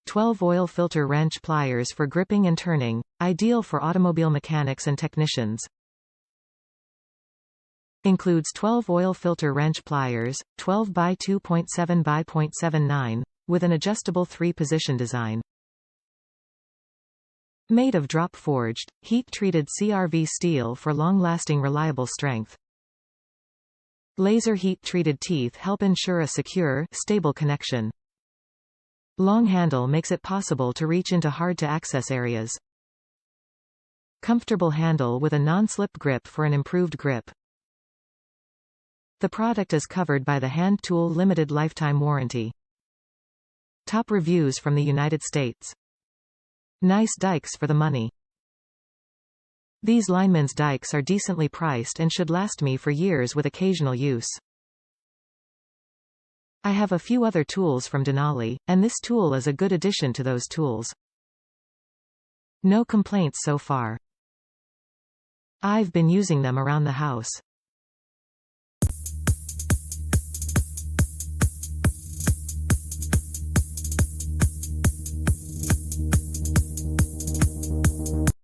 12 oil filter wrench pliers for gripping and turning, ideal for automobile mechanics and technicians. Includes 12 oil filter wrench pliers, 12 by 2.7 by 0.79, with an adjustable 3-position design. Made of drop-forged, heat-treated CRV steel for long-lasting reliable strength. Laser heat-treated teeth help ensure a secure, stable connection. Long handle makes it possible to reach into hard-to-access areas. Comfortable handle with a non-slip grip for an improved grip. The product is covered by the Hand Tool Limited Lifetime Warranty. Top reviews from the United States. Nice dikes for the money. These Linemans dikes are decently priced and should last me for years with occasional use. I have a few other tools from Denali, and this tool is a good addition to those tools. No complaints so far. I've been using them around the house.